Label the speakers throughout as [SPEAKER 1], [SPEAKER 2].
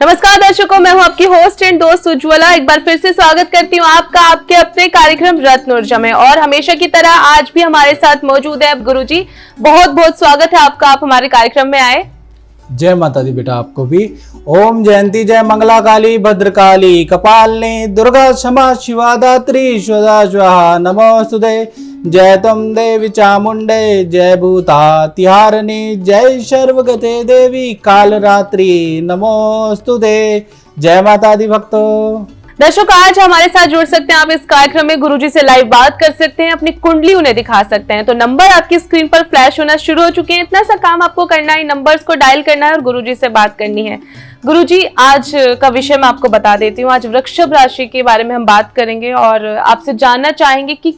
[SPEAKER 1] नमस्कार दर्शकों, मैं हूं आपकी होस्ट एंड दोस्त उज्ज्वला। एक बार फिर से स्वागत करती हूं आपका आपके अपने कार्यक्रम रत्न ऊर्जा में। और हमेशा की तरह आज भी हमारे साथ मौजूद है गुरुजी। बहुत बहुत स्वागत है आपका, आप हमारे कार्यक्रम में आए।
[SPEAKER 2] जय माता दी बेटा, आपको भी। ओम जयंती जय मंगला काली भद्रकाली कपालिनी दुर्गा क्षमा शिवा दात्री स्वदा स्वाहा नमोस्तुते। जय तम देवी चामुंडे जय भूता तिहारिणी जय सर्वगते देवी कालरात्रि नमोस्तुते। जय माता दी भक्तों।
[SPEAKER 1] दर्शक, आज हमारे साथ जुड़ सकते हैं आप इस कार्यक्रम में, गुरुजी से लाइव बात कर सकते हैं, अपनी कुंडली उन्हें दिखा सकते हैं। तो नंबर आपकी स्क्रीन पर फ्लैश होना शुरू हो चुके हैं। इतना सा काम आपको करना है, नंबर्स को डायल करना है और गुरुजी से बात करनी है। गुरुजी, आज का विषय मैं आपको बता देती हूँ। आज वृषभ राशि के बारे में हम बात करेंगे और आपसे जानना चाहेंगे कि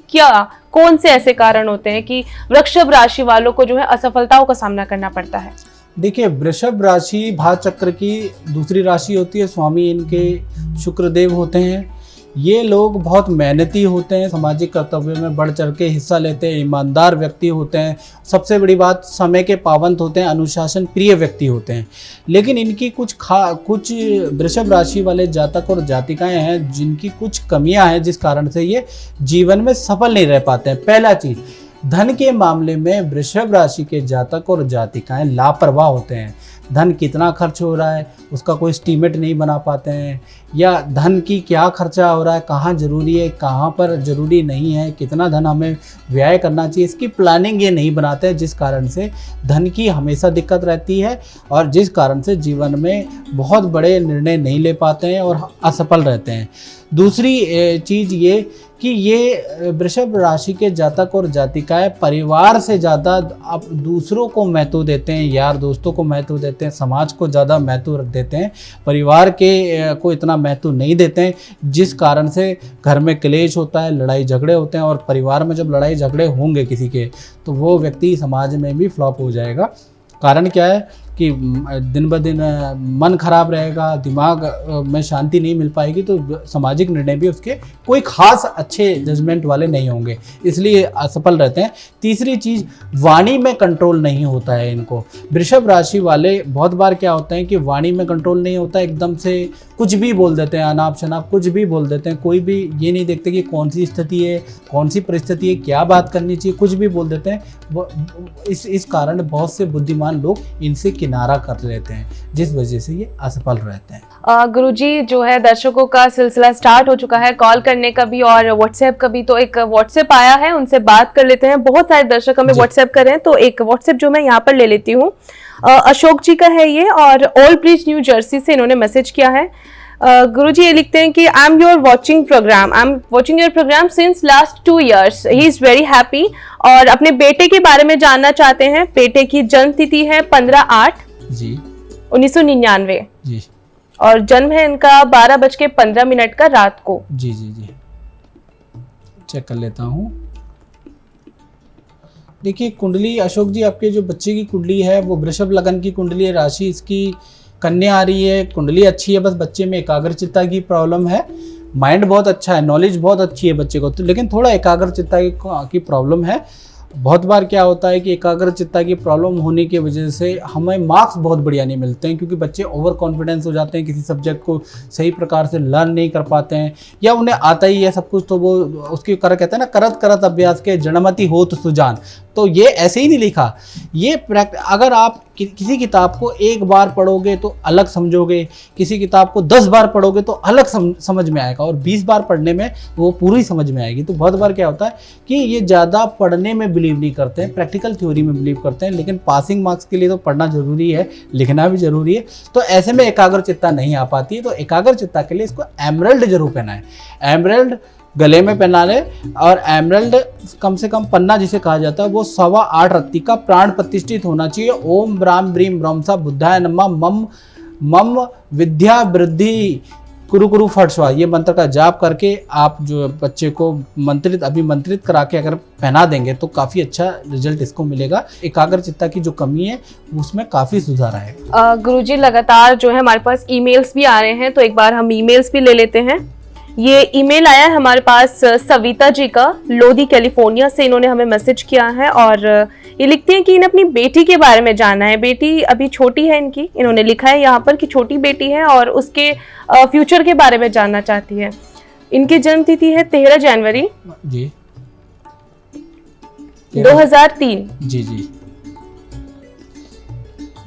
[SPEAKER 1] कौन से ऐसे कारण होते हैं कि वृषभ राशि वालों को जो है असफलताओं का सामना करना पड़ता है।
[SPEAKER 2] देखिए, वृषभ राशि भाचक्र की दूसरी राशि होती है। स्वामी इनके शुक्रदेव होते हैं। ये लोग बहुत मेहनती होते हैं, सामाजिक कर्तव्यों में बढ़ चढ़ के हिस्सा लेते हैं, ईमानदार व्यक्ति होते हैं। सबसे बड़ी बात, समय के पाबंद होते हैं, अनुशासन प्रिय व्यक्ति होते हैं। लेकिन इनकी कुछ वृषभ राशि वाले जातक और जातिकाएं हैं जिनकी कुछ कमियां हैं, जिस कारण से ये जीवन में सफल नहीं रह पाते हैं। पहला चीज़, धन के मामले में वृषभ राशि के जातक और जातिकाएं लापरवाह होते हैं। धन कितना खर्च हो रहा है उसका कोई एस्टीमेट नहीं बना पाते हैं, या धन की क्या खर्चा हो रहा है, कहाँ ज़रूरी है कहाँ पर ज़रूरी नहीं है, कितना धन हमें व्यय करना चाहिए, इसकी प्लानिंग ये नहीं बनाते हैं, जिस कारण से धन की हमेशा दिक्कत रहती है और जिस कारण से जीवन में बहुत बड़े निर्णय नहीं ले पाते हैं और असफल रहते हैं। दूसरी चीज़ ये कि ये वृषभ राशि के जातक और जातिकाएं परिवार से ज़्यादा अब दूसरों को महत्व देते हैं, यार दोस्तों को महत्व देते हैं, समाज को ज़्यादा महत्व देते हैं, परिवार के को इतना महत्व नहीं देते हैं, जिस कारण से घर में क्लेश होता है, लड़ाई झगड़े होते हैं। और परिवार में जब लड़ाई झगड़े होंगे किसी के, तो वो व्यक्ति समाज में भी फ्लॉप हो जाएगा। कारण क्या है कि दिन ब दिन मन खराब रहेगा, दिमाग में शांति नहीं मिल पाएगी, तो सामाजिक निर्णय भी उसके कोई खास अच्छे जजमेंट वाले नहीं होंगे, इसलिए असफल रहते हैं। तीसरी चीज़, वाणी में कंट्रोल नहीं होता है इनको। वृषभ राशि वाले बहुत बार क्या होता है कि वाणी में कंट्रोल नहीं होता, एकदम से कुछ भी बोल देते हैं, अनाप शनाप कुछ भी बोल देते हैं। कोई भी ये नहीं देखते कि कौन सी स्थिति है, कौन सी परिस्थिति है, क्या बात करनी चाहिए, कुछ भी बोल देते हैं। इस कारण बहुत से बुद्धिमान लोग इनसे किनारा कर लेते हैं, जिस वजह से ये असफल रहते हैं।
[SPEAKER 1] गुरुजी, जो है दर्शकों का सिलसिला स्टार्ट हो चुका है कॉल करने का भी और व्हाट्सएप का भी। तो एक व्हाट्सएप आया है, उनसे बात कर लेते हैं। बहुत सारे दर्शक हमें व्हाट्सएप कर रहे हैं, तो एक व्हाट्सएप जो मैं यहाँ पर ले लेती हूँ। अशोक जी का है ये, और ओल्ड ब्रिज न्यू जर्सी से इन्होंने मैसेज किया है। गुरुजी ये लिखते हैं कि I am watching your program since last 2 years। He is very happy और अपने बेटे के बारे में जानना चाहते हैं। बेटे की जन्म तिथि है 15/8/1999
[SPEAKER 2] जी, और
[SPEAKER 1] जन्म है इनका 12:15 का रात को।
[SPEAKER 2] जी जी जी, चेक कर लेता हूँ। देखिए, कुंडली अशोक जी, आपके जो बच्चे की कुंडली है वो वृषभ लगन की कुंडली है। राशि इसकी कन्या आ रही है, कुंडली अच्छी है, बस बच्चे में एकाग्रचित्ता की प्रॉब्लम है। माइंड बहुत अच्छा है, नॉलेज बहुत अच्छी है बच्चे को, तो लेकिन थोड़ा एकाग्रचित्ता की प्रॉब्लम है। बहुत बार क्या होता है कि एकाग्रचित्ता की प्रॉब्लम होने की वजह से हमें मार्क्स बहुत बढ़िया नहीं मिलते हैं, क्योंकि बच्चे ओवर कॉन्फिडेंस हो जाते हैं, किसी सब्जेक्ट को सही प्रकार से लर्न नहीं कर पाते हैं, या उन्हें आता ही है सब कुछ, तो वो उसकी कहते हैं ना, करत करत अभ्यास के जड़मति होत सुजान। तो ये ऐसे ही नहीं लिखा। ये अगर आप किसी किताब को एक बार पढ़ोगे तो अलग समझोगे, किसी किताब को 10 बार पढ़ोगे तो अलग समझ में आएगा, और 20 बार पढ़ने में वो पूरी समझ में आएगी। तो बहुत बार क्या होता है कि ये ज़्यादा पढ़ने में बिलीव नहीं करते हैं, प्रैक्टिकल थ्योरी में बिलीव करते हैं, लेकिन पासिंग मार्क्स के लिए तो पढ़ना जरूरी है, लिखना भी जरूरी है। तो ऐसे में एकाग्रचित्ता नहीं आ पाती है। तो एकाग्रचित्ता के लिए इसको एमरल्ड जरूर पहनाएं। एमरल्ड गले में पहना ले, और एमरल्ड कम से कम पन्ना जिसे कहा जाता है वो 8.25 रत्ती का प्राण प्रतिष्ठित होना चाहिए। ओम ब्राम ब्रीम ब्रह्मसा बुद्धाय नमः मम मम विद्या वृद्धि कुरु कुरु फट स्वा, ये मंत्र का जाप करके आप जो बच्चे को अभिमंत्रित करा के अगर पहना देंगे तो काफ़ी अच्छा रिजल्ट इसको मिलेगा। एकाग्रचित्ता की जो कमी है उसमें काफ़ी सुधार आएगा।
[SPEAKER 1] गुरुजी, लगातार जो है हमारे पास ईमेल्स भी आ रहे हैं, तो एक बार हम ईमेल्स भी ले लेते हैं। ये ईमेल आया है हमारे पास सविता जी का, लोधी कैलिफोर्निया से इन्होंने हमें मैसेज किया है और ये लिखते हैं कि इन्हें अपनी बेटी के बारे में जानना है। बेटी अभी छोटी है इनकी, इन्होंने लिखा है यहाँ पर कि छोटी बेटी है और उसके फ्यूचर के बारे में जानना चाहती है। इनकी जन्म तिथि है 13 जनवरी
[SPEAKER 2] जी
[SPEAKER 1] 2003।
[SPEAKER 2] जी जी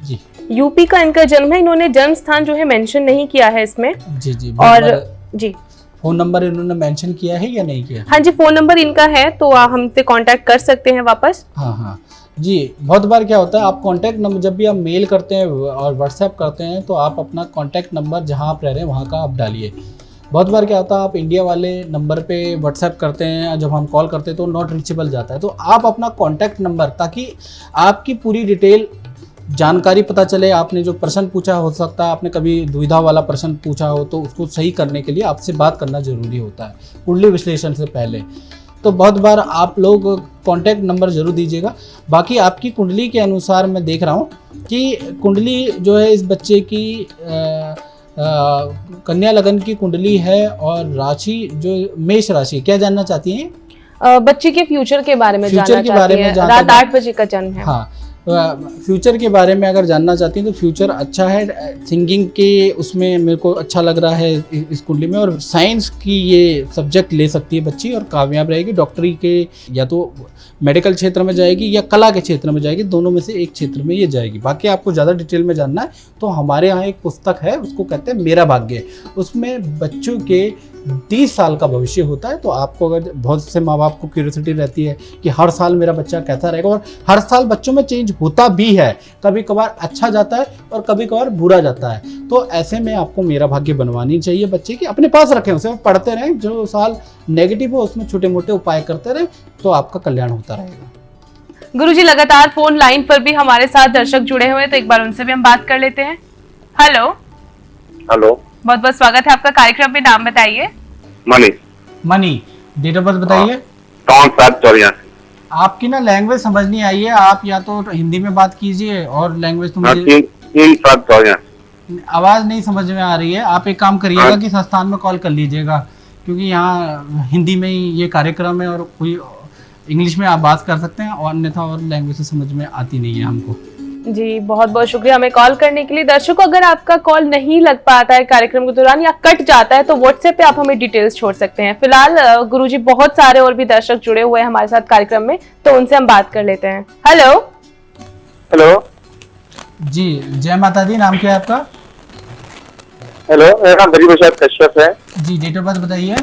[SPEAKER 2] जी
[SPEAKER 1] यूपी का इनका जन्म है। इन्होंने जन्म स्थान जो है मेंशन नहीं किया है इसमें।
[SPEAKER 2] जी जी
[SPEAKER 1] और जी
[SPEAKER 2] फोन नंबर इन्होंने मेंशन किया है या नहीं किया?
[SPEAKER 1] हाँ जी, फोन नंबर इनका है तो आप हमसे कांटेक्ट कर सकते हैं वापस।
[SPEAKER 2] हाँ हाँ जी। बहुत बार क्या होता है, आप कांटेक्ट नंबर जब भी आप मेल करते हैं और व्हाट्सएप करते हैं तो आप अपना कांटेक्ट नंबर जहाँ आप रह रहे हैं वहाँ का आप डालिए। बहुत बार क्या होता है, आप इंडिया वाले नंबर पे व्हाट्सएप करते हैं, जब हम कॉल करते हैं तो नॉट रीचेबल जाता है। तो आप अपना कांटेक्ट नंबर, ताकि आपकी पूरी डिटेल जानकारी पता चले। आपने जो प्रश्न पूछा, हो सकता है आपने कभी दुविधा वाला प्रश्न पूछा हो, तो उसको सही करने के लिए आपसे बात करना ज़रूरी होता है कुंडली विश्लेषण से पहले। तो बहुत बार आप लोग कांटेक्ट नंबर ज़रूर दीजिएगा। बाकी आपकी कुंडली के अनुसार मैं देख रहा हूँ कि कुंडली जो है इस बच्चे की कन्या लगन की कुंडली है और राशि जो मेष राशि। क्या जानना चाहती हैं?
[SPEAKER 1] बच्चे के फ्यूचर के बारे में
[SPEAKER 2] फ्यूचर
[SPEAKER 1] जानना
[SPEAKER 2] के बारे में
[SPEAKER 1] चाहती है।
[SPEAKER 2] जानना
[SPEAKER 1] रात 8 बजे का जन्म है।
[SPEAKER 2] हाँ, फ्यूचर के बारे में अगर जानना चाहती हैं तो फ्यूचर अच्छा है। सिंगिंग के उसमें मेरे को अच्छा लग रहा है इस कुंडली में, और साइंस की ये सब्जेक्ट ले सकती है बच्ची और कामयाब रहेगी। डॉक्टरी के या तो मेडिकल क्षेत्र में जाएगी या कला के क्षेत्र में जाएगी, दोनों में से एक क्षेत्र में ये जाएगी। बाकी आपको ज़्यादा डिटेल में जानना है तो हमारे यहाँ एक पुस्तक है, उसको कहते हैं मेरा भाग्य। उसमें बच्चों के 30 साल का भविष्य होता है। तो आपको अगर, बहुत से माँ बाप को क्यूरियोसिटी रहती है कि हर साल मेरा बच्चा कैसा रहेगा, और हर साल बच्चों में चेंज होता भी है। कभी कभार अच्छा जाता है और कभी कभार बुरा जाता है। तो ऐसे में आपको मेरा भाग्य बनवानी चाहिए बच्चे की, अपने पास रखें, उसे पढ़ते रहें। जो साल नेगेटिव हो उसमें छोटे मोटे उपाय करते रहें तो आपका कल्याण होता रहेगा।
[SPEAKER 1] गुरुजी लगातार फोन लाइन पर भी हमारे साथ दर्शक जुड़े हुए हैं, तो एक बार उनसे भी हम बात कर लेते हैं। हेलो
[SPEAKER 3] हेलो,
[SPEAKER 1] बहुत बहुत स्वागत है आपका कार्यक्रम में। नाम बताइए।
[SPEAKER 2] मनी, डेट ऑफ बर्थ बताइए।
[SPEAKER 3] 7
[SPEAKER 2] आपकी ना लैंग्वेज समझ नहीं आई है, आप या तो हिंदी में बात कीजिए और लैंग्वेज तो मुझे
[SPEAKER 3] 3
[SPEAKER 2] आवाज़ नहीं समझ में आ रही है। आप एक काम करिएगा कि संस्थान में कॉल कर लीजिएगा, क्योंकि यहाँ हिंदी में ही ये कार्यक्रम है और कोई इंग्लिश में आप बात कर सकते हैं, और अन्यथा और लैंग्वेज से समझ में आती नहीं है हमको।
[SPEAKER 1] जी बहुत बहुत शुक्रिया हमें कॉल करने के लिए। दर्शकों, अगर आपका कॉल नहीं लग पाता है कार्यक्रम के दौरान या कट जाता है तो व्हाट्सएप पे आप हमें डिटेल्स छोड़ सकते हैं। फिलहाल गुरुजी बहुत सारे और भी दर्शक जुड़े हुए हैं हमारे साथ कार्यक्रम में, तो उनसे हम बात कर लेते हैं। हेलो
[SPEAKER 3] हेलो
[SPEAKER 2] जी, जय माता दी। नाम क्या है आपका?
[SPEAKER 3] हेलो, मेरा नाम हरि प्रसाद कश्यप है।
[SPEAKER 2] जी, डेट ऑफ बर्थ बताइए।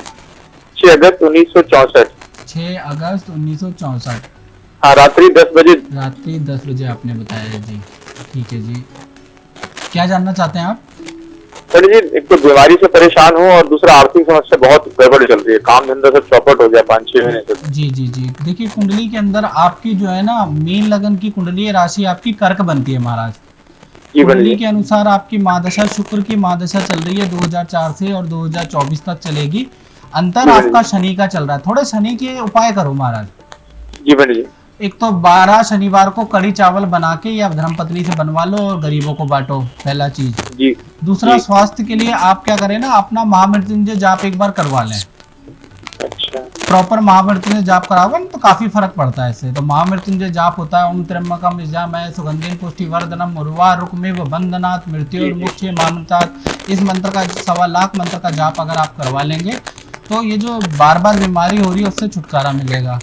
[SPEAKER 3] 6 अगस्त 1964।
[SPEAKER 2] 6 अगस्त 1964।
[SPEAKER 3] हाँ, रात्रि 10 बजे।
[SPEAKER 2] रात्रि 10 बजे आपने बताया जी। ठीक है जी, क्या जानना चाहते हैं आप?
[SPEAKER 3] सर जी, एक तो बीमारी से परेशान हूँ और दूसरा आर्थिक समस्या बहुत गड़बड़ चल रही है। काम धंधा सब चौपट हो गया 5-6 महीने से।
[SPEAKER 2] जी जी जी, देखिए कुंडली के अंदर आपकी जो है ना मीन लगन की कुंडली है, राशि आपकी कर्क बनती है महाराज। कुंडली के अनुसार आपकी महादशा, शुक्र की महादशा चल रही है 2004 से और 2024 तक चलेगी। अंतर आपका शनि का चल रहा है। थोड़े शनि के उपाय करो महाराज।
[SPEAKER 3] जी बनी जी।
[SPEAKER 2] एक तो 12 शनिवार को कड़ी चावल बना के या धर्मपत्नी से बनवा लो और गरीबों को बांटो, पहला चीज।
[SPEAKER 3] जी।
[SPEAKER 2] दूसरा, स्वास्थ्य के लिए आप क्या करें ना, अपना महामृत्युंजय जाप एक बार करवा लें।
[SPEAKER 3] अच्छा।
[SPEAKER 2] प्रॉपर महामृत्युंजय जाप कराओगे ना तो काफी फर्क पड़ता है इससे। तो महामृत्युंजय जाप होता है ओम त्र्यंबकम यजामहे सुगंधिं पुष्टिवर्धनम उर्वारुकमिव बंधनात् मृत्योर्मुक्षये मामृतात्। इस मंत्र का 1.25 लाख मंत्र का जाप अगर आप करवा लेंगे तो ये जो बार बार बीमारी हो रही है उससे छुटकारा मिलेगा।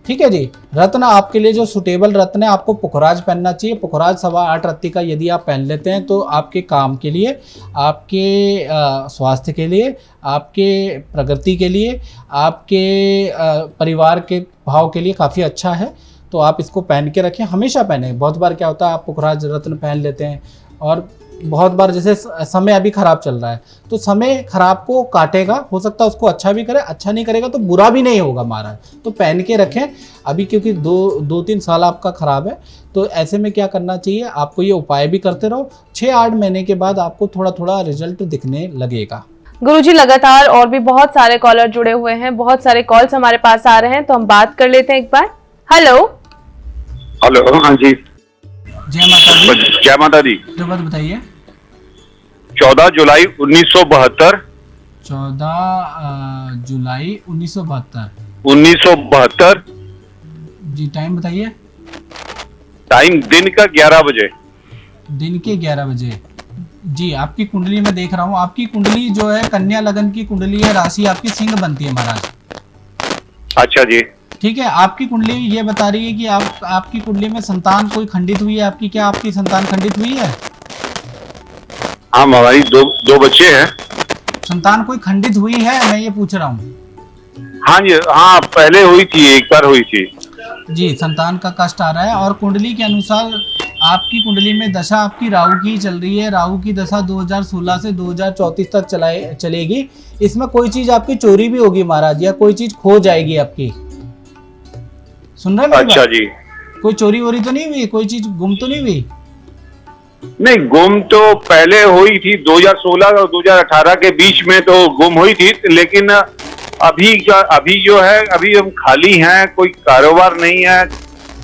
[SPEAKER 2] ठीक है जी। रत्न आपके लिए जो सुटेबल रत्न है, आपको पुखराज पहनना चाहिए। पुखराज 8.25 रत्ती का यदि आप पहन लेते हैं तो आपके काम के लिए, आपके स्वास्थ्य के लिए, आपके प्रगति के लिए, आपके परिवार के भाव के लिए काफ़ी अच्छा है। तो आप इसको पहन के रखें, हमेशा पहने। बहुत बार क्या होता है, आप पुखराज रत्न पहन लेते हैं और बहुत बार जैसे समय अभी खराब चल रहा है तो समय खराब को काटेगा, हो सकता है उसको अच्छा भी करे, अच्छा नहीं करेगा तो बुरा भी नहीं होगा महाराज। तो पहन के रखें अभी, क्योंकि 2-3 साल आपका खराब है। तो ऐसे में क्या करना चाहिए, आपको ये उपाय भी करते रहो। 6-8 महीने के बाद आपको थोड़ा थोड़ा रिजल्ट दिखने लगेगा।
[SPEAKER 1] गुरुजी लगातार और भी बहुत सारे कॉलर जुड़े हुए हैं, बहुत सारे कॉल्स हमारे पास आ रहे हैं, तो हम बात कर लेते हैं एक बार। हेलो
[SPEAKER 3] हेलो, हाँ जी।
[SPEAKER 2] जय माता दी।
[SPEAKER 3] जय माता दी।
[SPEAKER 2] तो बात बताइए।
[SPEAKER 3] 14 जुलाई 1972
[SPEAKER 2] 14 जुलाई 1972।
[SPEAKER 4] 1972।
[SPEAKER 2] जी टाइम बताइए।
[SPEAKER 4] टाइम दिन का 11 बजे।
[SPEAKER 2] दिन के 11 बजे। जी आपकी कुंडली में देख रहा हूँ, आपकी कुंडली जो है कन्या लगन की कुंडली है, राशि आपकी सिंह बनती है महाराज।
[SPEAKER 4] अच्छा जी।
[SPEAKER 2] ठीक है, आपकी कुंडली ये बता रही है कि आपकी कुंडली में संतान कोई खंडित हुई है आपकी, क्या आपकी संतान खंडित हुई है?
[SPEAKER 4] हाँ हमारी दो बच्चे हैं।
[SPEAKER 2] संतान कोई खंडित हुई है, मैं ये पूछ रहा हूँ।
[SPEAKER 4] हाँ जी, हाँ पहले हुई थी, एक बार हुई थी।
[SPEAKER 2] जी संतान का कष्ट आ रहा है। और कुंडली के अनुसार आपकी कुंडली में दशा आपकी राहु की चल रही है। राहु की दशा 2016 से 2034 तक चलेगी। इसमें कोई चीज आपकी चोरी भी होगी महाराज, या कोई चीज खो जाएगी आपकी। सुन रहे हैं?
[SPEAKER 4] अच्छा जी।
[SPEAKER 2] कोई चोरी वोरी तो नहीं हुई, कोई चीज गुम तो नहीं हुई?
[SPEAKER 4] नहीं, गुम तो पहले हुई थी 2016 और 2018 के बीच में तो गुम हुई थी, लेकिन अभी जो है अभी हम खाली हैं, कोई कारोबार नहीं है।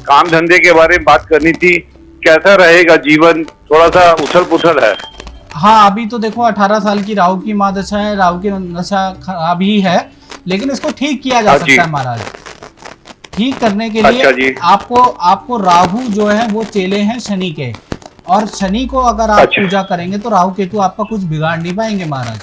[SPEAKER 4] काम धंधे के बारे में बात करनी थी, कैसा रहेगा जीवन, थोड़ा सा उथल पुथल है।
[SPEAKER 2] हाँ अभी तो देखो 18 साल की राहु की माँ दशा है, राहु की दशा खराब ही है, लेकिन इसको ठीक किया जा सकता है महाराज। ठीक करने के लिए आपको राहु जो है वो चेले हैं शनि के, और शनि को अगर आप पूजा करेंगे तो राहु केतु आपका कुछ बिगाड़ नहीं पाएंगे महाराज,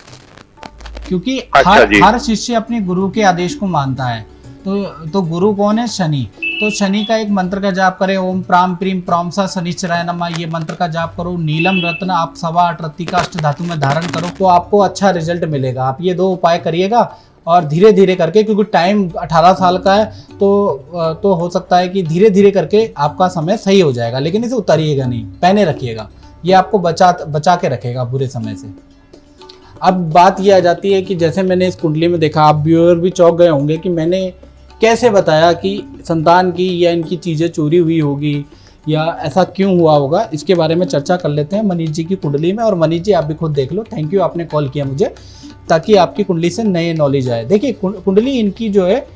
[SPEAKER 2] क्योंकि हर शिष्य अपने गुरु के आदेश को मानता है। तो गुरु कौन है? शनि। तो शनि का एक मंत्र का जाप करें, ओम प्राम प्रीम प्रॉमसा शनिश्चराय नमः, ये मंत्र का जाप करो। नीलम रत्न आप 8.25 रत्ती का अष्ट धातु में धारण करो, तो आपको अच्छा रिजल्ट मिलेगा। आप ये 2 उपाय करिएगा, और धीरे धीरे करके, क्योंकि टाइम 18 साल का है तो हो सकता है कि धीरे धीरे करके आपका समय सही हो जाएगा, लेकिन इसे उतारिएगा नहीं, पहने रखिएगा। ये आपको बचा के रखेगा बुरे समय से। अब बात ये आ जाती है कि जैसे मैंने इस कुंडली में देखा, आप व्यूअर भी चौंक गए होंगे कि मैंने कैसे बताया कि संतान की या इनकी चीज़ें चोरी हुई होगी या ऐसा क्यों हुआ होगा। इसके बारे में चर्चा कर लेते हैं मनीष जी की कुंडली में। और मनीष जी आप भी खुद देख लो, थैंक यू आपने कॉल किया मुझे, ताकि आपकी कुंडली से नए नॉलेज आए। देखिए कुंडली इनकी जो है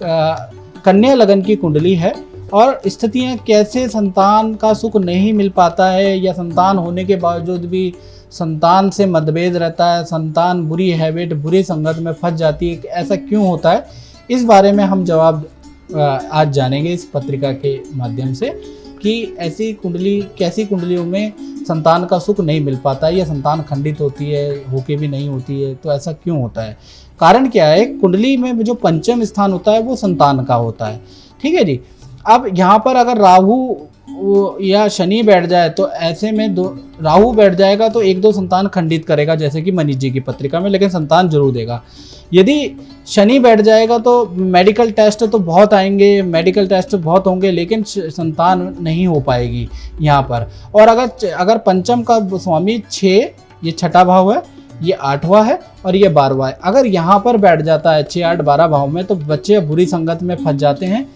[SPEAKER 2] कन्या लगन की कुंडली है, और स्थितियाँ कैसे संतान का सुख नहीं मिल पाता है, या संतान होने के बावजूद भी संतान से मतभेद रहता है, संतान बुरी हैबिट बुरी संगत में फंस जाती है, ऐसा क्यों होता है, इस बारे में हम जवाब आज जानेंगे इस पत्रिका के माध्यम से, कि ऐसी कुंडली कैसी कुंडलियों में संतान का सुख नहीं मिल पाता है, या संतान खंडित होती है, होके भी नहीं होती है, तो ऐसा क्यों होता है, कारण क्या है। कुंडली में जो पंचम स्थान होता है वो संतान का होता है। ठीक है जी। अब यहाँ पर अगर राहु या शनि बैठ जाए तो ऐसे में राहु बैठ जाएगा तो 1-2 संतान खंडित करेगा, जैसे कि मनीष जी की पत्रिका में, लेकिन संतान जरूर देगा। यदि शनि बैठ जाएगा तो मेडिकल टेस्ट तो बहुत आएंगे, मेडिकल टेस्ट बहुत होंगे, लेकिन संतान नहीं हो पाएगी यहाँ पर। और अगर पंचम का स्वामी 6, ये 6ठा भाव है, ये 8वां है और ये 12वां है, अगर यहाँ पर बैठ जाता है 6, 8, 12 भाव में, तो बच्चे बुरी संगत में फंस जाते हैं,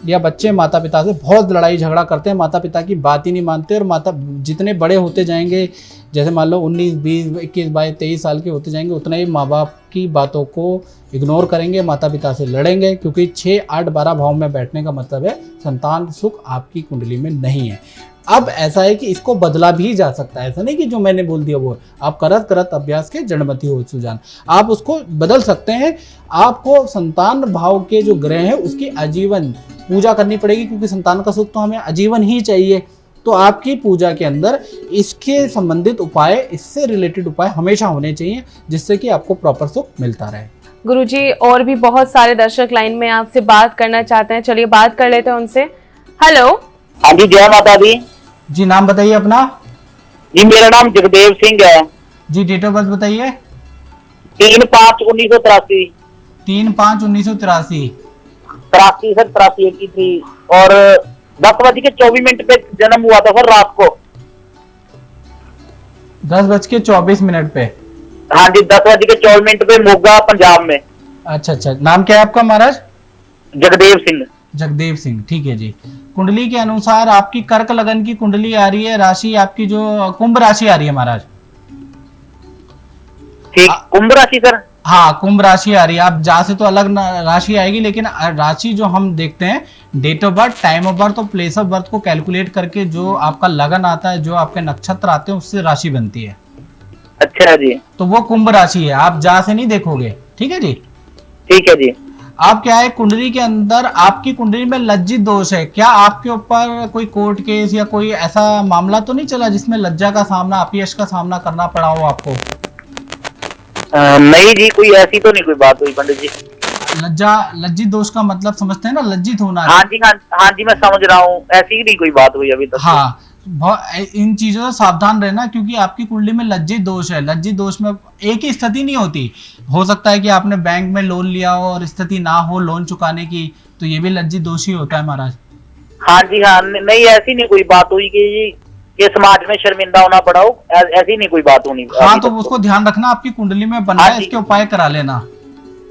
[SPEAKER 2] या बच्चे माता पिता से बहुत लड़ाई झगड़ा करते हैं, माता पिता की बात ही नहीं मानते, और माता जितने बड़े होते जाएंगे, जैसे मान लो 19, 20, 21, 22, 23 साल के होते जाएंगे, उतना ही माँ बाप की बातों को इग्नोर करेंगे, माता पिता से लड़ेंगे, क्योंकि 6, 8, 12 भाव में बैठने का मतलब है संतान सुख आपकी कुंडली में नहीं है। अब ऐसा है कि इसको बदला भी जा सकता है, ऐसा नहीं कि जो मैंने बोल दिया वो, आप करत अभ्यास के जड़मति हो सुजान, आप उसको बदल सकते हैं। आपको संतान भाव के जो ग्रह है उसकी आजीवन पूजा करनी पड़ेगी, क्योंकि संतान का सुख तो हमें आजीवन ही चाहिए। तो आपकी पूजा के अंदर इसके संबंधित उपाय, इससे रिलेटेड उपाय हमेशा होने चाहिए, जिससे कि आपको प्रॉपर सुख मिलता रहे।
[SPEAKER 1] गुरुजी और भी बहुत सारे दर्शक लाइन में आपसे बात करना चाहते हैं, चलिए बात कर लेते हैं उनसे। हेलो।
[SPEAKER 5] हाँ जी, जय माता दी।
[SPEAKER 2] जी नाम बताइए अपना।
[SPEAKER 5] जी मेरा नाम जगदेव सिंह है।
[SPEAKER 2] जी डेट ऑफ बर्थ बताइए।
[SPEAKER 5] 3/5/1983।
[SPEAKER 2] 3/5/1983।
[SPEAKER 5] 83 सर, 83 थी, और 10:24 पे जन्म हुआ था सर, रात को
[SPEAKER 2] 10:24 पे।
[SPEAKER 5] हाँ जी, 10:24 पे मोगा पंजाब में।
[SPEAKER 2] अच्छा, नाम क्या है आपका महाराज?
[SPEAKER 5] जगदेव सिंह।
[SPEAKER 2] जगदेव सिंह, ठीक है जी। कुंडली के अनुसार आपकी कर्क लगन की कुंडली आ रही है, राशि आपकी जो कुंभ राशि आ रही है महाराज।
[SPEAKER 5] ठीक, कुंभ राशि सर।
[SPEAKER 2] हाँ कुंभ राशि आ रही है। आप जा से तो अलग राशि आएगी, लेकिन राशि जो हम देखते हैं date of birth, time of birth और प्लेस ऑफ बर्थ को कैलकुलेट करके जो आपका लगन आता है, जो आपके नक्षत्र आते हैं, उससे राशि बनती है।
[SPEAKER 5] अच्छा अच्छा जी,
[SPEAKER 2] तो वो कुंभ राशि है, आप जा से नहीं देखोगे। ठीक है जी।
[SPEAKER 5] ठीक है जी।
[SPEAKER 2] आप क्या है, कुंडली के अंदर आपकी कुंडली में लज्जित दोष है। क्या आपके ऊपर कोई कोर्ट केस या कोई ऐसा मामला तो नहीं चला जिसमें लज्जा का सामना, अपयश का सामना करना पड़ा हो आपको?
[SPEAKER 5] नहीं जी, कोई ऐसी तो नहीं कोई बात हुई पंडित जी।
[SPEAKER 2] लज्जित दोष का मतलब समझते हैं ना, लज्जित होना।
[SPEAKER 5] हाँ जी, हाँ जी, मैं समझ रहा हूँ, ऐसी नहीं कोई बात हुई अभी तक।
[SPEAKER 2] हाँ, इन चीजों से सावधान रहना, क्योंकि आपकी कुंडली में लज्जित दोष है। लज्जित दोष में एक ही स्थिति नहीं होती, हो सकता है कि आपने बैंक में लोन लिया हो और स्थिति ना हो लोन चुकाने की, तो ये भी लज्जित दोष ही होता है महाराज।
[SPEAKER 5] हाँ जी, हाँ, नहीं ऐसी नहीं कोई बात हुई कि ये समाज में शर्मिंदा होना पड़ा हो, ऐसी नहीं कोई बात होनी।
[SPEAKER 2] हाँ, तो उसको ध्यान रखना, आपकी कुंडली में बना है, इसके उपाय करा लेना।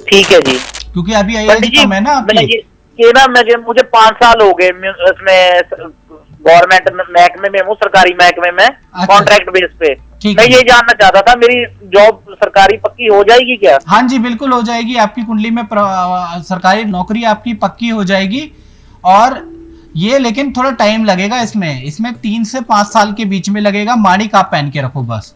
[SPEAKER 5] ठीक है जी।
[SPEAKER 2] क्योंकि अभी कम है ना आपकी।
[SPEAKER 5] मुझे 5 साल हो गए इसमें गवर्नमेंट महकमे में हूँ, सरकारी महकमे में, कॉन्ट्रैक्ट बेस पे। मैं ये जानना चाहता था, मेरी जॉब सरकारी पक्की हो जाएगी क्या?
[SPEAKER 2] हाँ जी, बिल्कुल हो जाएगी। आपकी कुंडली में सरकारी नौकरी आपकी पक्की हो जाएगी। और ये लेकिन थोड़ा टाइम लगेगा इसमें 3 से 5 साल के बीच में लगेगा। माणिक आप पहन के रखो बस,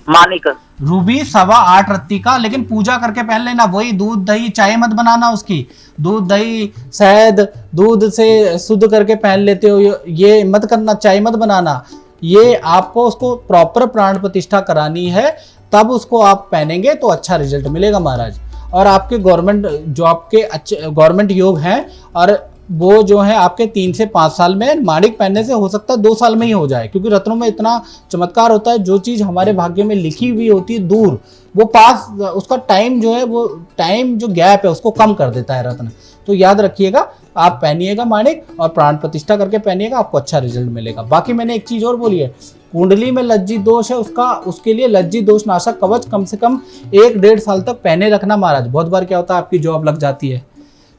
[SPEAKER 5] माणिक,
[SPEAKER 2] रूबी 8.25 रत्ती का, लेकिन पूजा करके पहन लेना। वही दूध दही चाय मत बनाना उसकी, दूध दही शहद दूध से शुद्ध करके पहन लेते हो, ये मत करना, चाय मत बनाना। ये आपको उसको प्रॉपर प्राण प्रतिष्ठा करानी है, तब उसको आप पहनेंगे तो अच्छा रिजल्ट मिलेगा महाराज। और आपके गवर्नमेंट जॉब के अच्छे गवर्नमेंट योग हैं, और वो जो है आपके 3 से 5 साल में, माणिक पहनने से हो सकता है 2 साल में ही हो जाए, क्योंकि रत्नों में इतना चमत्कार होता है। जो चीज़ हमारे भाग्य में लिखी हुई होती है दूर, वो पास, उसका टाइम जो है, वो टाइम जो गैप है उसको कम कर देता है रत्न। तो याद रखिएगा, आप पहनिएगा माणिक और प्राण प्रतिष्ठा करके पहनिएगा, आपको अच्छा रिजल्ट मिलेगा। बाकी मैंने एक चीज़ और बोली है, कुंडली में लज्जित दोष है, उसके लिए लज्जित दोष नाशक कवच कम से कम 1-1.5 साल तक पहने रखना महाराज। बहुत बार क्या होता है, आपकी जॉब लग जाती है,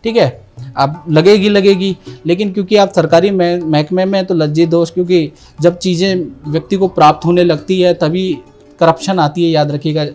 [SPEAKER 2] ठीक है, अब लगेगी, लेकिन क्योंकि आप सरकारी महकमे में, तो लज्जित दोष, क्योंकि जब चीज़ें व्यक्ति को प्राप्त होने लगती है तभी करप्शन आती है। याद रखिएगा,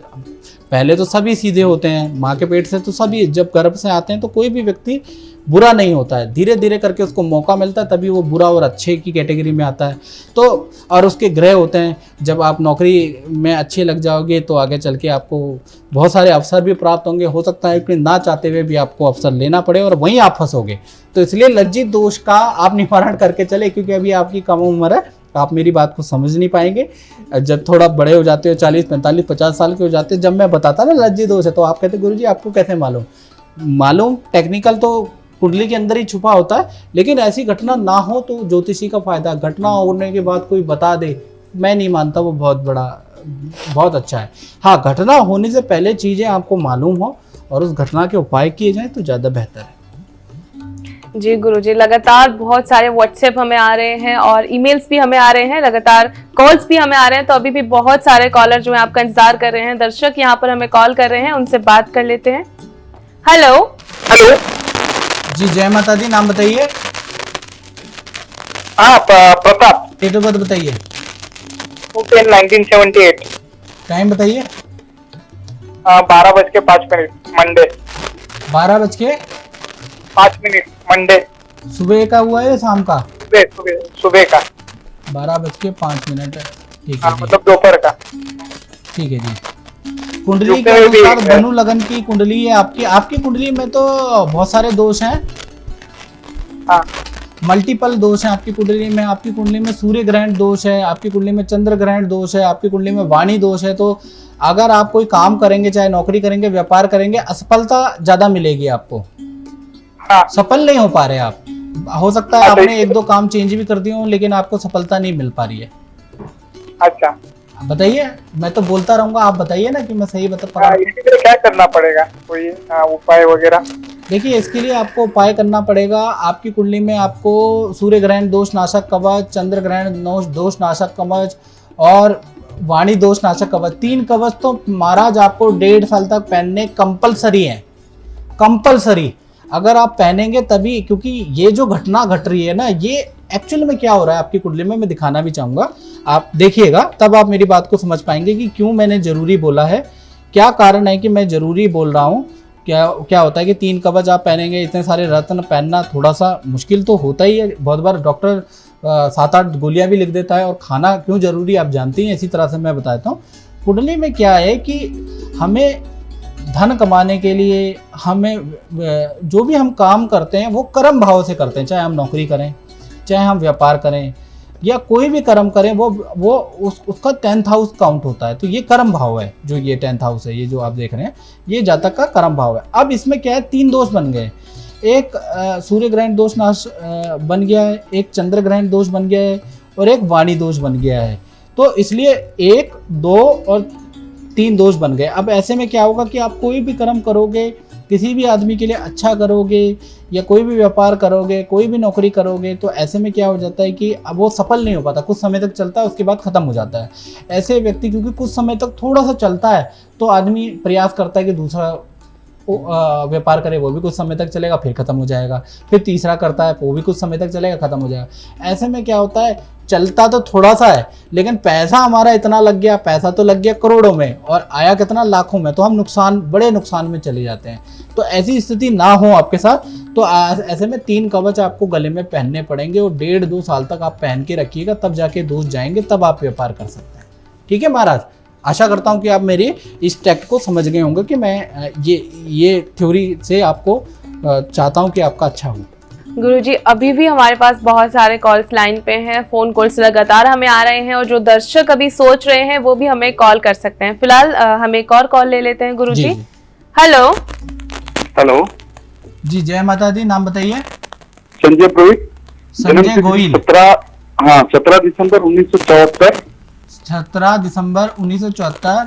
[SPEAKER 2] पहले तो सभी सीधे होते हैं, माँ के पेट से तो सभी, जब गर्भ से आते हैं तो कोई भी व्यक्ति बुरा नहीं होता है, धीरे धीरे करके उसको मौका मिलता है, तभी वो बुरा और अच्छे की कैटेगरी में आता है। तो और उसके ग्रह होते हैं, जब आप नौकरी में अच्छे लग जाओगे तो आगे चल के आपको बहुत सारे अवसर भी प्राप्त होंगे। हो सकता है कि ना चाहते हुए भी आपको अवसर लेना पड़े और वहीं आप फंसोगे। तो इसलिए लज्जित दोष का आप निवारण करके चले, क्योंकि अभी आपकी कम उम्र है, आप मेरी बात को समझ नहीं पाएंगे। जब थोड़ा बड़े हो जाते हो, 40, 45, 50 साल के हो जाते हैं, जब मैं बताता ना लज्जित दोष है, तो आप कहते गुरुजी आपको कैसे मालूम? टेक्निकल तो कुंडली के अंदर ही छुपा होता है, लेकिन ऐसी घटना ना हो तो ज्योतिषी का फायदा। घटना होने के बाद कोई बता दे, मैं नहीं मानता, वो बहुत अच्छा है। हाँ, घटना होने से पहले चीज़ें आपको मालूम हो और उस घटना के उपाय किए जाएं तो ज़्यादा बेहतर है।
[SPEAKER 1] जी गुरुजी, लगातार बहुत सारे व्हाट्सएप हमें आ रहे हैं और ईमेल्स भी हमें आ रहे हैं, लगातार कॉल्स भी हमें आ रहे हैं। तो अभी भी बहुत सारे कॉलर जो है आपका इंतजार कर रहे हैं, दर्शक यहाँ पर हमें कॉल कर रहे हैं, उनसे बात कर लेते हैं। हेलो
[SPEAKER 2] जी, जय माता दी। नाम बताइए।
[SPEAKER 5] हाँ, प्रताप।
[SPEAKER 2] डेट ऑफ बर्थ बताइए।
[SPEAKER 5] 1978।
[SPEAKER 2] टाइम बताइए।
[SPEAKER 5] 12:05 मंडे।
[SPEAKER 2] 12:05
[SPEAKER 5] मंडे।
[SPEAKER 2] सुबह का हुआ है या शाम का?
[SPEAKER 5] सुबह का
[SPEAKER 2] 12:05। ठीक है,
[SPEAKER 5] मतलब दोपहर का।
[SPEAKER 2] ठीक है जी। कुंडली के अनुसार धनु लगन की कुंडली है आपकी कुंडली में तो बहुत सारे दोष हैं।
[SPEAKER 5] हाँ,
[SPEAKER 2] मल्टीपल दोष हैं आपकी कुंडली में। आपकी कुंडली में सूर्य ग्रहण दोष है, आपकी कुंडली में चंद्र ग्रहण दोष है, आपकी कुंडली में वाणी दोष है। तो अगर आप कोई काम करेंगे, चाहे नौकरी करेंगे, व्यापार करेंगे, असफलता ज्यादा मिलेगी आपको।
[SPEAKER 5] हाँ,
[SPEAKER 2] सफल नहीं हो पा रहे आप। हो सकता है आपने 1-2 काम चेंज भी कर दिए हो, लेकिन आपको सफलता नहीं मिल पा रही है।
[SPEAKER 5] अच्छा,
[SPEAKER 2] बताइए, मैं तो बोलता रहूंगा, आप बताइए ना कि मैं सही बता पा रहा हूं।
[SPEAKER 5] इसके लिए क्या करना पड़ेगा, कोई उपाय वगैरह?
[SPEAKER 2] देखिए, इसके लिए आपको उपाय करना पड़ेगा। आपकी कुंडली में आपको सूर्य ग्रहण दोष नाशक कवच, चंद्र ग्रहण दोष नाशक कवच और वाणी दोष नाशक कवच, 3 कवच तो महाराज आपको 1.5 साल तक पहनने कंपलसरी है। कंपलसरी अगर आप पहनेंगे तभी, क्योंकि ये जो घटना घट रही है ना, ये एक्चुअल में क्या हो रहा है आपकी कुंडली में, मैं दिखाना भी चाहूँगा। आप देखिएगा, तब आप मेरी बात को समझ पाएंगे कि क्यों मैंने जरूरी बोला है, क्या कारण है कि मैं जरूरी बोल रहा हूँ। क्या होता है कि 3 कवच आप पहनेंगे, इतने सारे रत्न पहनना थोड़ा सा मुश्किल तो होता ही है। बहुत बार डॉक्टर 7-8 गोलियां भी लिख देता है। और खाना क्यों जरूरी आप जानती हैं, इसी तरह से मैं बताता हूँ। कुंडली में क्या है कि हमें धन कमाने के लिए हमें जो भी हम काम करते हैं वो कर्म भाव से करते हैं, चाहे हम नौकरी करें, चाहे हम व्यापार करें या कोई भी कर्म करें, वो उसका 10th हाउस काउंट होता है। तो ये कर्म भाव है, जो ये 10th हाउस है, ये जो आप देख रहे हैं ये जातक का कर्म भाव है। अब इसमें क्या है, 3 दोष बन गए, एक सूर्य ग्रहण दोष नाश बन गया है, एक चंद्र ग्रहण दोष बन गया है और एक वाणी दोष बन गया है। तो इसलिए 1, 2 और 3 दोष बन गए। अब ऐसे में क्या होगा कि आप कोई भी कर्म करोगे, किसी भी आदमी के लिए अच्छा करोगे या कोई भी व्यापार करोगे, कोई भी नौकरी करोगे, तो ऐसे में क्या हो जाता है कि अब वो सफल नहीं हो पाता, कुछ समय तक चलता है उसके बाद ख़त्म हो जाता है। ऐसे व्यक्ति क्योंकि कुछ समय तक थोड़ा सा चलता है तो आदमी प्रयास करता है कि दूसरा व्यापार करे, वो भी कुछ समय तक चलेगा फिर ख़त्म हो जाएगा, फिर तीसरा करता है वो भी कुछ समय तक चलेगा ख़त्म हो जाएगा। ऐसे में क्या होता है, चलता तो थोड़ा सा है लेकिन पैसा हमारा इतना लग गया, पैसा तो लग गया करोड़ों में और आया कितना, लाखों में, तो हम बड़े नुकसान में चले जाते हैं। तो ऐसी स्थिति ना हो आपके साथ, तो ऐसे में 3 कवच आपको गले में पहनने पड़ेंगे और 1.5-2 साल तक आप पहन के रखिएगा, तब जाके दोष जाएंगे, तब आप व्यापार कर सकते हैं। ठीक है महाराज, आशा करता हूँ कि आप मेरी इस टैक्ट को समझ गए होंगे कि मैं ये थ्योरी से आपको चाहता हूँ कि आपका अच्छा हो।
[SPEAKER 1] गुरुजी, अभी भी हमारे पास बहुत सारे कॉल्स लाइन पे हैं, फोन कॉल्स लगातार हमें आ रहे हैं और जो दर्शक अभी सोच रहे हैं वो भी हमें कॉल कर सकते हैं। फिलहाल हम एक और कॉल ले लेते हैं गुरुजी। हेलो
[SPEAKER 3] हेलो
[SPEAKER 2] जी, जय माता दी, नाम बताइए।
[SPEAKER 3] संजय पुरोहित,
[SPEAKER 2] संजय गोयल।
[SPEAKER 3] 17 दिसंबर 1974।
[SPEAKER 2] 17 दिसंबर 1974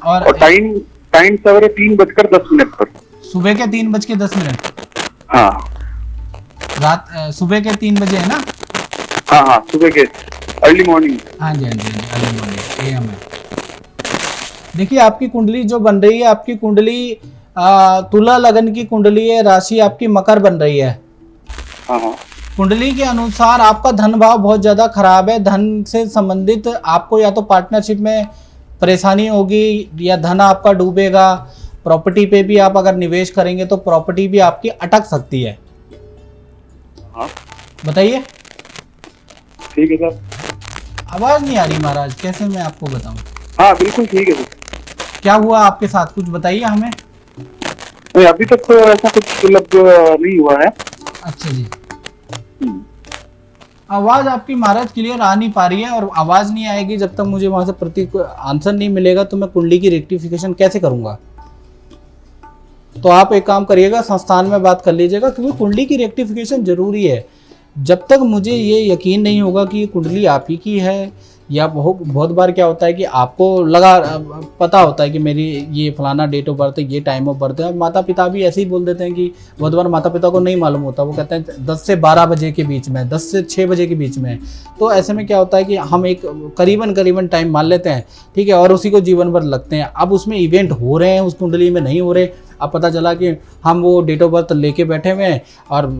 [SPEAKER 2] और
[SPEAKER 3] टाइम सवेरे 3:10 पर,
[SPEAKER 2] सुबह के 3:10।
[SPEAKER 3] हाँ
[SPEAKER 2] रात सुबह के 3 बजे है ना?
[SPEAKER 3] हाँ, सुबह के अर्ली मॉर्निंग।
[SPEAKER 2] हाँ जी, अर्ली मॉर्निंग AM है। देखिए आपकी कुंडली जो बन रही है, आपकी कुंडली तुला लगन की कुंडली है, राशि आपकी मकर बन रही है।
[SPEAKER 3] हाँ।
[SPEAKER 2] कुंडली के अनुसार आपका धन भाव बहुत ज़्यादा खराब है। धन से संबंधित आपको या तो पार्टनरशिप में परेशानी होगी या धन आपका डूबेगा। प्रॉपर्टी पे भी आप अगर निवेश करेंगे तो प्रॉपर्टी भी आपकी अटक सकती है।
[SPEAKER 3] हाँ
[SPEAKER 2] बताइए।
[SPEAKER 3] ठीक है सर।
[SPEAKER 2] आवाज़ नहीं आ रही महाराज, कैसे मैं आपको बताऊं?
[SPEAKER 3] हाँ बिल्कुल ठीक है सर। क्या
[SPEAKER 2] हुआ आपके साथ, कुछ बताइए हमें।
[SPEAKER 3] नहीं, अभी तक तो ऐसा कुछ नहीं हुआ है।
[SPEAKER 2] अच्छा जी। आवाज आपकी महाराज क्लियर आ नहीं पा रही है और आवाज नहीं आएगी जब तक मुझे वहां से आंसर नहीं मिलेगा तो मैं कुंडली की रेक्टिफिकेशन कैसे करूंगा। तो आप एक काम करिएगा, संस्थान में बात कर लीजिएगा, क्योंकि कुंडली की रेक्टिफिकेशन जरूरी है। जब तक मुझे ये यकीन नहीं होगा कि ये कुंडली आप ही की है, या बहुत बार क्या होता है कि आपको पता होता है कि मेरी ये फलाना डेट ऑफ बर्थ है, ये टाइम ऑफ बर्थ है। माता पिता भी ऐसे ही बोल देते हैं कि बहुत बार माता पिता को नहीं मालूम होता, वो कहते हैं 10 से 12 बजे के बीच में, 10 से 6 बजे के बीच में। तो ऐसे में क्या होता है कि हम एक करीबन टाइम मान लेते हैं, ठीक है, और उसी को जीवन भर लगते हैं। अब उसमें इवेंट हो रहे हैं, उस कुंडली में नहीं हो रहे। अब पता चला कि हम वो डेट ऑफ बर्थ लेके बैठे हुए हैं और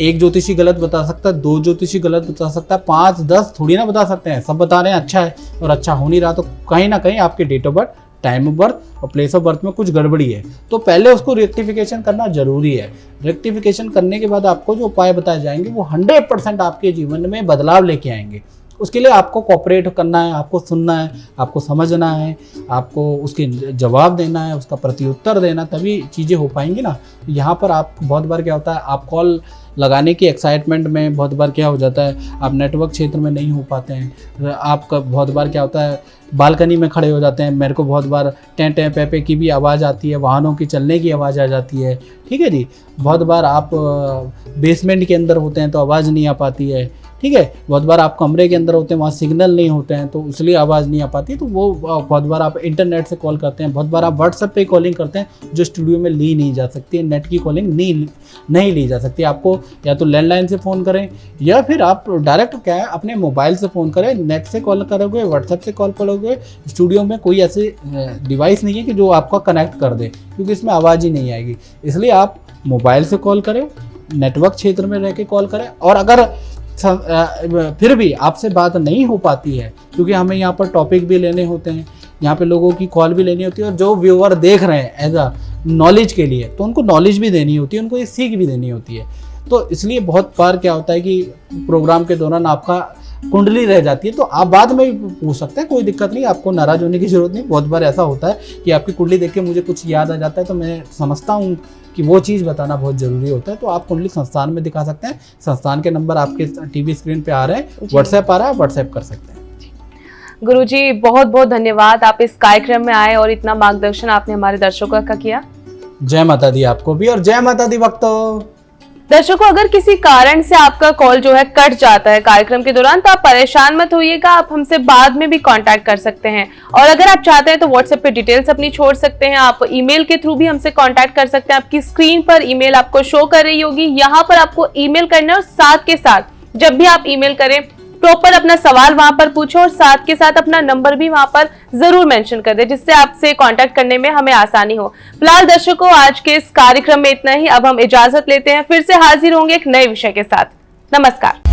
[SPEAKER 2] एक ज्योतिषी गलत बता सकता है, 2 ज्योतिषी गलत बता सकता है, 5, 10 थोड़ी ना बता सकते हैं। सब बता रहे हैं अच्छा है और अच्छा हो नहीं रहा, तो कहीं ना कहीं आपके date of birth, time of birth और प्लेस ऑफ बर्थ में कुछ गड़बड़ी है। तो पहले उसको रेक्टिफिकेशन करना जरूरी है। रेक्टिफिकेशन करने के बाद आपको जो उपाय बताए जाएंगे वो 100% आपके जीवन में बदलाव लेके आएंगे। उसके लिए आपको कोऑपरेट करना है, आपको सुनना है, आपको समझना है, आपको उसके जवाब देना है, उसका प्रत्युत्तर देना, तभी चीज़ें हो पाएंगी ना। यहाँ पर आप बहुत बार क्या होता है, आप कॉल लगाने की एक्साइटमेंट में बहुत बार क्या हो जाता है, आप नेटवर्क क्षेत्र में नहीं हो पाते हैं। आपका बहुत बार क्या होता है, बालकनी में खड़े हो जाते हैं। मेरे को बहुत बार टें टें पे पे की भी आवाज़ आती है, वाहनों की चलने की आवाज़ आ जाती है, ठीक है जी। बहुत बार आप बेसमेंट के अंदर होते हैं तो आवाज़ नहीं आ पाती है, ठीक है। बहुत बार आप कमरे के अंदर होते हैं, वहाँ सिग्नल नहीं होते हैं तो इसलिए आवाज़ नहीं आ पाती। तो वो बहुत बार आप इंटरनेट से कॉल करते हैं, बहुत बार आप व्हाट्सएप पे कॉलिंग करते हैं जो स्टूडियो में ली नहीं जा सकती, नेट की कॉलिंग नहीं ली जा सकती। आपको या तो लैंडलाइन से फ़ोन करें या फिर आप डायरेक्ट क्या है अपने मोबाइल से फ़ोन करें। नेट से कॉल करोगे, व्हाट्सएप से कॉल करोगे, स्टूडियो में कोई ऐसे डिवाइस नहीं है कि जो आपका कनेक्ट कर दे, क्योंकि इसमें आवाज़ ही नहीं आएगी। इसलिए आप मोबाइल से कॉल करें, नेटवर्क क्षेत्र में रह के कॉल करें। और अगर फिर भी आपसे बात नहीं हो पाती है, क्योंकि हमें यहाँ पर टॉपिक भी लेने होते हैं, यहाँ पे लोगों की कॉल भी लेनी होती है, और जो व्यूअर देख रहे हैं एज अ नॉलेज के लिए, तो उनको नॉलेज भी देनी होती है, उनको ये सीख भी देनी होती है। तो इसलिए बहुत बार क्या होता है कि प्रोग्राम के दौरान आपका कुंडली रह जाती है तो आप बाद में भी पूछ सकते हैं, कोई दिक्कत नहीं, आपको नाराज होने की जरूरत नहीं। बहुत बार ऐसा होता है कि आपकी कुंडली देख के मुझे कुछ याद आ जाता है, तो मैं समझता हूँ कि वो चीज़ बताना बहुत जरूरी होता है, तो आप कुंडली संस्थान में दिखा सकते हैं। संस्थान के नंबर आपके टीवी स्क्रीन पे आ रहे हैं, व्हाट्सएप आ रहा है, व्हाट्सएप कर सकते हैं।
[SPEAKER 1] गुरुजी बहुत बहुत धन्यवाद, आप इस कार्यक्रम में आए और इतना मार्गदर्शन आपने हमारे दर्शकों का किया।
[SPEAKER 2] जय माता दी आपको भी, और जय माता दी भक्तों।
[SPEAKER 1] दर्शकों, अगर किसी कारण से आपका कॉल जो है कट जाता है कार्यक्रम के दौरान, तो आप परेशान मत होइएगा, आप हमसे बाद में भी कांटेक्ट कर सकते हैं। और अगर आप चाहते हैं तो व्हाट्सएप पे डिटेल्स अपनी छोड़ सकते हैं, आप ईमेल के थ्रू भी हमसे कांटेक्ट कर सकते हैं। आपकी स्क्रीन पर ईमेल आपको शो कर रही होगी, यहाँ पर आपको ईमेल करना है और साथ के साथ जब भी आप ईमेल करें प्रॉपर अपना सवाल वहां पर पूछो और साथ के साथ अपना नंबर भी वहां पर जरूर मेंशन कर दे, जिससे आपसे कांटेक्ट करने में हमें आसानी हो। फिलहाल दर्शकों, आज के इस कार्यक्रम में इतना ही। अब हम इजाजत लेते हैं, फिर से हाजिर होंगे एक नए विषय के साथ। नमस्कार।